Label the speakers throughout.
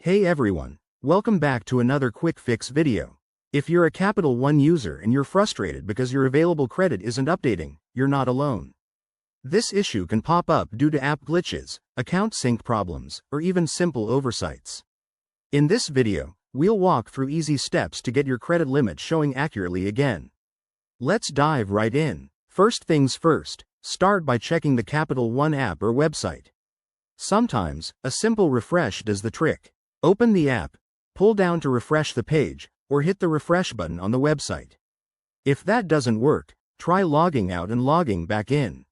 Speaker 1: Hey everyone, welcome back to another quick fix video. If you're a Capital One user and you're frustrated because your available credit isn't updating, you're not alone. This issue can pop up due to app glitches, account sync problems, or even simple oversights. In this video, we'll walk through easy steps to get your credit limit showing accurately again. Let's dive right in. First things first, start by checking the Capital One app or website. Sometimes, a simple refresh does the trick. Open the app, pull down to refresh the page, or hit the refresh button on the website. If that doesn't work, try logging out and logging back in.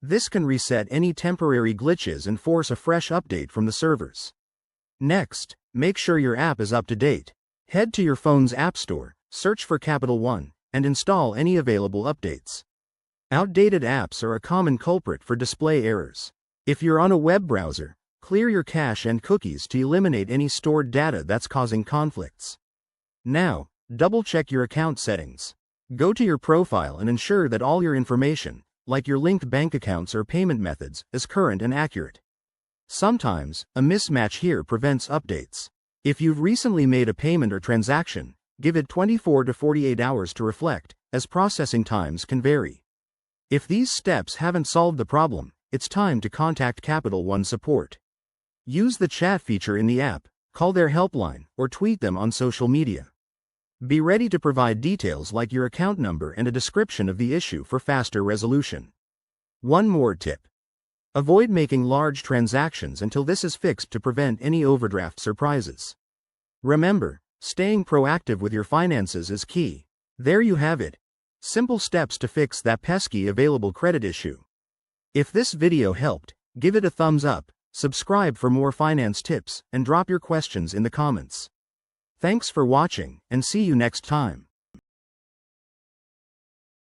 Speaker 1: This can reset any temporary glitches and force a fresh update from the servers. Next, make sure your app is up to date. Head to your phone's app store, search for Capital One, and install any available updates. Outdated apps are a common culprit for display errors. If you're on a web browser, clear your cache and cookies to eliminate any stored data that's causing conflicts. Now, double-check your account settings. Go to your profile and ensure that all your information, like your linked bank accounts or payment methods, is current and accurate. Sometimes, a mismatch here prevents updates. If you've recently made a payment or transaction, give it 24 to 48 hours to reflect, as processing times can vary. If these steps haven't solved the problem, it's time to contact Capital One support. Use the chat feature in the app, call their helpline, or tweet them on social media. Be ready to provide details like your account number and a description of the issue for faster resolution. One more tip. Avoid making large transactions until this is fixed to prevent any overdraft surprises. Remember, staying proactive with your finances is key. There you have it. Simple steps to fix that pesky available credit issue. If this video helped, give it a thumbs up, subscribe for more finance tips, and drop your questions in the comments. Thanks for watching, and see you next time.